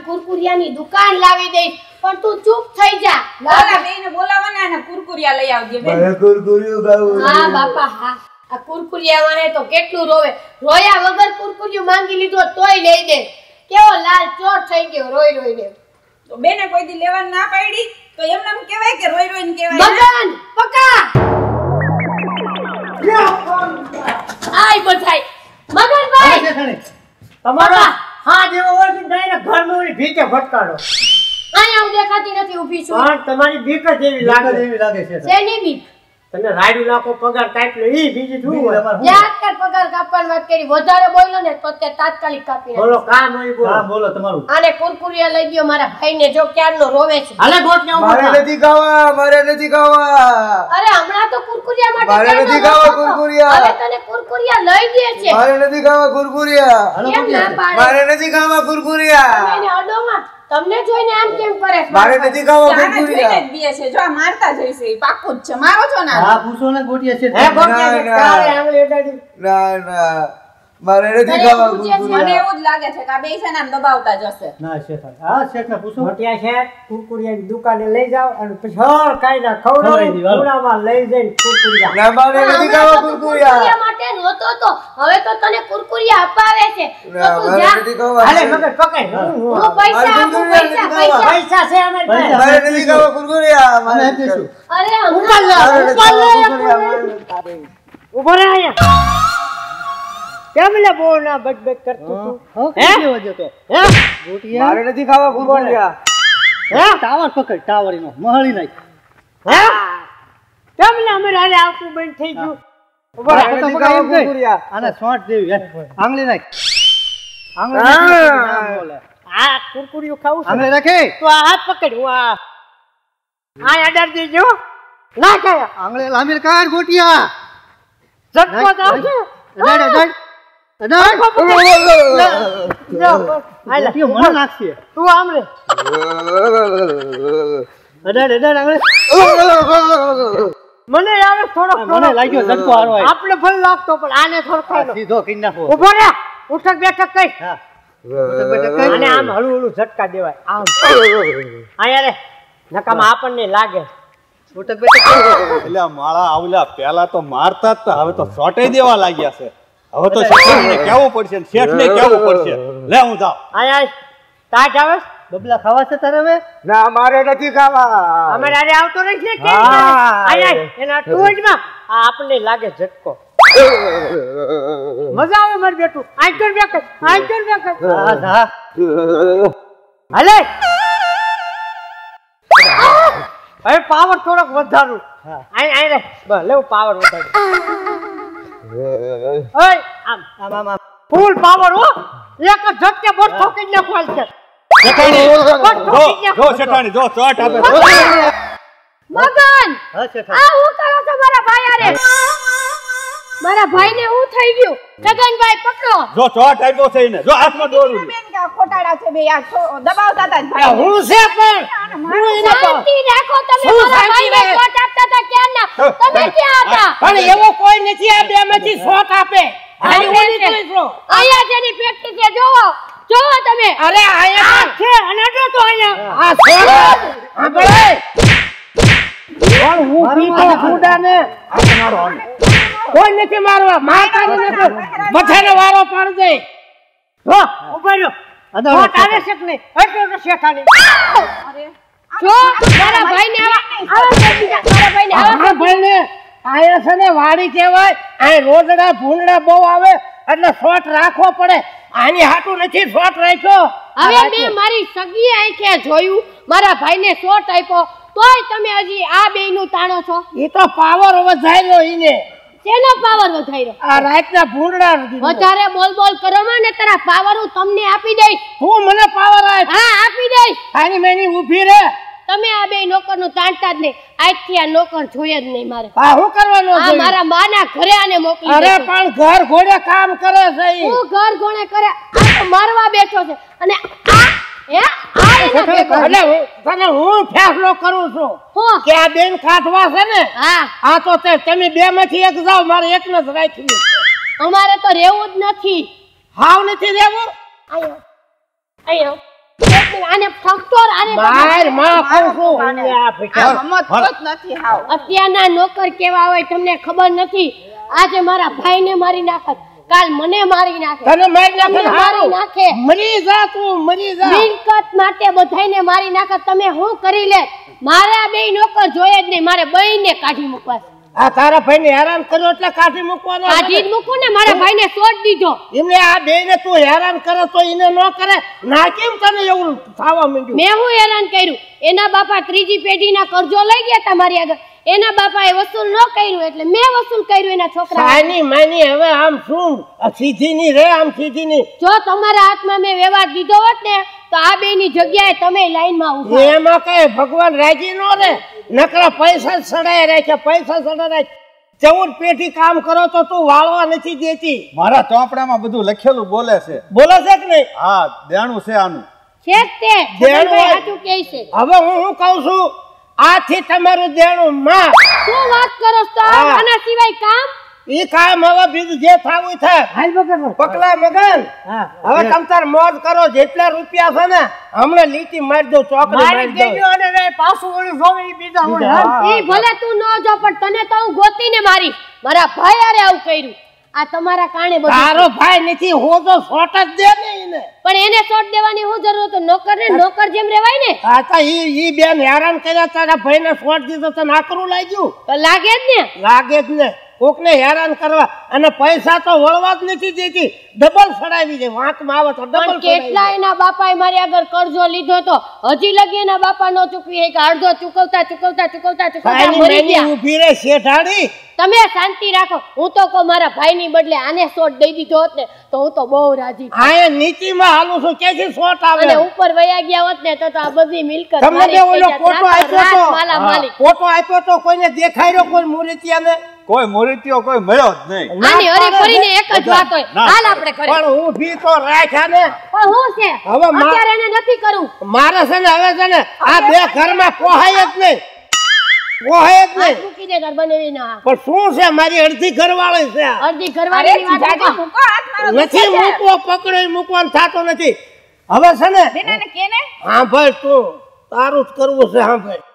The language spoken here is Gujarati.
કુરકુરિયાની દુકાન લાવી દઈશ પણ તું ચૂપ થઈ જા. લાલા બેને બોલાવવાના ને કુરકુરિયા લઈ આવજે બેન. મારે કુરકુરિયો ખાવું. હા બાપા હા. આ કુરકુરિયા વાળે તો કેટલું રોવે. રોયા વગર કુરકુરિયો માંગી લીધો તોય લઈ દે. કેવો લાલ ચોર થઈ ગયો રોઈ રોઈને. તો બેને કોઈ દી લેવા ના પાડી તો એમને એમ કહેવાય કે રોઈ રોઈને કહેવાય. મગન પકા. આય બધાય. મગનભાઈ તમારા હા જેવો હોય કે ડાયરેક્ટ ઘરમાં ઓલી ભીકે ભટકાડો. આયા હું દેખાતી નથી ઊભી છું. પણ તમારી બીક જ એવી લાગે છે. શેની બીક? તમે રાયડું નાખો પગાર કાપી લો ઈ બીજી શું હોય? યાદ કર પગાર કાપવાની વાત કરી. વધારે બોલ્યો ને તો તે તાત્કાલિક કાપી નાખ. બોલો કામ હોય બોલો. હા બોલો તમારું. આને કુરકુરિયા લઈ ગયો મારા ભાઈને જો ક્યારનો રોવે છે. હાલે ગોટ ને મારે નથી ખાવા. અરે હમણાં તો કુરકુરિયા માટે મારે નથી ખાવા કુરકુરિયા. હવે તને કુરકુરિયા લઈ દે છે. મારે નથી ખાવા કુરકુરિયા. કેમ ના પાડે? મારે નથી ખાવા કુરકુરિયા. એને અડોમાં તમને જોઈને આમ કેમ કરે છે? મારે નથી ખાવા કુરકુરિયા. જ દીએ છે જો આ મારતા જઈશે પાકું જ છે. મારો છો ના? હા પૂછો ને ગોટિયા છે. હે ગોટિયા કાળે આંગળી અડાડી. ના મારે નથી ખાવા કુરકુરિયા. મને એવું જ લાગે છે કે આ બે છે ને આમ દબાવતા જશે. ના શેઠ. હા શેઠ ને પૂછો. ગોટિયા છે કુરકુરિયાની દુકાને લઈ જાવ અને પછી હર કાયદા ખવડાવી પૂરામાં લઈ જઈને કુરકુરિયા. ના મારે નથી ખાવા કુરકુરિયા. કુરકુરિયા માટે રોતો તો હવે તો તને કુરકુરિયા અપાવે છે. તો તું મારે જા. નથી ખાવા. હાલે મગર પકડ. હું પૈસા આપું પૈસા. પૈસા છે અમારી પાસે. મારે નથી ખાવા કુરકુરિયા. મારે આપીશું. અરે ઉપર લે ઉભો રહે અહીંયા. કેમ લે બોલ ના બક કરતું તું? હે કેવો જતો? હે ગોટિયા મારે નથી ખાવા કુરકુરિયા. હે ટાવર પકડ ટાવરીનો મહળી નાખ. હે કેમ લે અમે હાલે આવતું બંધ થઈ ગયું. ઉભો મારે રહે. નથી ખાવા કુરકુરિયા. આને શોર્ટ દેવી હે. આંગળી નાખ. આંગળી હા. નાખ. બોલે. આ કુરકુરિયું ખાવું છે આંગળી રાખે. તો આ હાથ પકડ. હું આ અડાડ દેજો ના કાયા આંગળી લાંબી કાઢ ગોટિયા. ઝટકો જ આવશે. અડાડ અડાડ અડાડ. ગોટિયો મને નાખશે. તું આમ રે. અડાડ અડાડ આંગળી. મને આવે થોડો મને લાગ્યો ઝટકો હારો આવ્યો. આપણે ભલ લાગતો પણ આને થોડો ખાઈ લો. સીધો કરી નાખો. ઉભો રે. ઉઠક બેઠક કઈ હા અને આમ હળું હળું ઝટકા દેવાય આમ આયા રે નકામાં આપણને લાગે. એટલે માળા આવલા પેલા તો મારતા જ હતા, હવે તો સોટે દેવા લાગ્યા છે. હવે તો શેઠને કહેવું પડશે ને શેઠને કહેવું પડશે. લે હું જાઉં. આયા તાટ આવે બબલા ખાવા છે તારે હવે? ના મારે નથી ખાવા. અમે આરે આવતો નથી કે હા. આયા એના ટોજમાં આ આપણને લાગે ઝટકો. મજા આવે માર બેટું. આંકર બેક હા હા હાલે હવે પાવર થોડોક વધારું. આઈ આઈ રે બસ લેવ પાવર વધારું. ઓય આમ આમ આમ આમ. ફૂલ પાવર હો. એક જ ઝટકે બોટ ઠોકી નાખવાલ છે. જો શેઠાણી જો ચોટ આપે. મગન હા શેઠ. આ હું કરો છો મારા ભાઈ આરે? મારા ભાઈને હું થઈ ગયું? ગગનભાઈ પકડો. જો ચોટ આપ્યો છે એને. જો હાથમાં દોરું. બેન કા ખોટાડા છે બે આ દબાવતા હતા ભાઈ. હું છે પણ શાંતિ રાખો તમે. મારા ભાઈને શોટ આપતા હતા ક્યારના. તમે ક્યાં હતા? પણ એવો કોઈ નથી આ બે માંથી શોટ આપે. આની ઓલી જોઈ લો. આયા જેની પેટી છે જોવો તમે. અરે આયા છે અને અડો તો આયા આ શોટ આગળ કોણ હું પીતો કુડાને કોઈ નથી મારવા. મારતા નથી બધાને વારો પાડ દે. હો ઉભા રહ્યો. શોટ આવે છે કે નહીં? એટલે તો શેઠાની જો મારા ભાઈને આવા મારા ભાઈને આવા ભાઈને આયા છે ને વાડી કહેવાય. આ રોજડા ભૂંડડા બહુ આવે એટલે શોટ રાખવો પડે. આની હાટું નથી શોટ રાખ્યો. હવે મેં મારી સગી આંખે જોયું મારા ભાઈને શોટ આપ્યો તોય તમે હજી આ બેયનું તાણો છો. ઈ તો પાવર વધાર્યો ઈને. શેનો પાવર વધાર્યો? આ રાતના ભૂંડડા વધારે બોલ કરો માં ને તારા પાવર હું તમને આપી દઈશ. તું મને પાવર આપ. હા આપી દઈશ. આની મેની ઊભી રે. તમે આ બે નોકરનું તાણતા જ નહીં. આજથી આ નોકર જોઈએ જ નહીં મારે. હા હું કરવાનો આ મારા માના ઘરે આને મોકલી અરે પણ ઘર ઘોડે કામ કરે છે ઈ. હું ઘર ઘોડે કરે આ તો મારવા બેઠો છે અને આ હે આ એના ભેગો. એટલે તને હું ફેસલો કરું છું હું કે આ બેન કાઢવા છે ને. હા આ તો તમે બે માંથી એક જાવ મારે એકને જ રાખવી. અમારે તો રહેવું જ નથી. હાવ નથી રહેવું. આયો આયો આને ફક્તોર આને માર માં કહું છું આ ફિકા અત્યારના નોકર કેવા હોય તમને ખબર નથી. આજે મારા ભાઈને મારી નાખત કાલ મને મારી નાખે. તને મારી નાખે તમને મારી નાખે. મરી જા તું મરી જા. મિલકત માટે બધાયને મારી નાખત. તમે શું કરી લે? મારા બે નોકર જોઈએ જ નહીં. મારે બેયને કાઢી મૂકવા. આ તારા ભાઈને હેરાન કર્યો એટલે કાઢી મૂકવાનો. કાઢી જ મૂકું ને. મારા ભાઈને છોડ દીધો. એમને આ બેને તું હેરાન કરે તો એને ન કરે ના. કેમ તને એવું થવા માંડ્યું? મેં હું હેરાન કર્યું? એના બાપા ત્રીજી પેઢીના કરજો લઈ ગયા તમારી આગળ. એના બાપાએ વસૂલ ન કર્યું એટલે મેં વસૂલ કર્યું એના છોકરા. આની માની હવે આમ શું સીધી ની રે આમ સીધી ની. જો તમારા હાથમાં મેં વ્યવહાર દીધો હોત ને તો આ બેની જગ્યાએ તમે લાઈનમાં ઊભા. એમાં કઈ ભગવાન રાજી નો રે. નકરા પૈસા સડાય રાખ્યા પૈસા સડાય રાખ. 14 પેઢી કામ કરો તો તું વાળવા નથી દેતી. મારા ચોપડામાં બધું લખેલું બોલે છે. બોલે છે કે નહીં? હા દેણું છે આનું. છે તે દેણું સાચું કહે છે. હવે હું કહું છું આથી તમારું દેણું માં. શું વાત કરો છો? આના સિવાય કામ ઈ કામ હવે બીજું જે થાવું થાય. હાલ મગન પકલા મગન. હવે તમ તાર મોજ કરો. જેટલા રૂપિયા છે ને હમણાં લીટી મારી દો ચોકડી મારી દો. અને પાછું ઓલું જોવે ઈ બીજા હોય. ઈ ભલે તું ન જો પણ તને તો હું ગોતીને મારી. મારા ભાઈ આરે આવું કર્યું. આ તમારા કારણે બધું. તારો ભાઈ નથી હો તો શોટ જ દે ને એને. પણ એને શોટ દેવાની શું જરૂર હતો? નોકર ને નોકર જેમ રહેવાય ને. આ તો ઈ બેન હેરાન કર્યા તારા ભાઈને શોટ દીધો તને આકરું લાગ્યું. તો લાગે જ ને. લાગે જ ને. કોકને હેરાન કરવા અને પૈસા તો વળવા જ નથી દેતી. ડબલ સડાવી દે. વાંકમાં આવે તો ડબલ. કેટલા એના બાપાએ મારી આગળ કરજો લીધો તો હજી લગી એના બાપા નો ચૂકવી કે અડધો ચૂકવતા મરી ગયા. ઊભી રે શેઠાડી. તમે શાંતિ રાખો. હું તો કહું મારા ભાઈની બદલે આને શોટ દઈ દીધો હોત ને તો હું તો બહુ રાજી. આ નીતિમાં હાલું છું ક્યાંથી શોટ આવે. અને ઉપર વયા ગયા હોત ને તો આ બધી મિલકત તમને ઓલો ફોટો આપ્યો તો માલા માલિક. ફોટો આપ્યો તો કોઈને દેખાડ્યો કોઈ મૂર્તિયાને? કોઈ મૂર્તિઓ કોઈ મળ્યો જ નહીં. આની હરી ફરીને એક જ વાત હોય. હાલ આપણે કરે. પણ ઊભી તો રાખ્યા ને. પણ હું છે હવે અત્યારે એને નથી કરું. મારે છે ને હવે છે ને આ બે ઘરમાં પોહાય જ નહીં. પોહાય જ નહીં. મૂકી દે ઘર બનાવીને. પણ શું છે મારી અડધી ઘરવાળી છે. અડધી ઘરવાળીની વાત મૂકો. નથી મૂકવો પકડો મૂકવાનું થતો નથી. હવે છે ને હા ભાઈ તું તારું જ કરવું છે. હા ભાઈ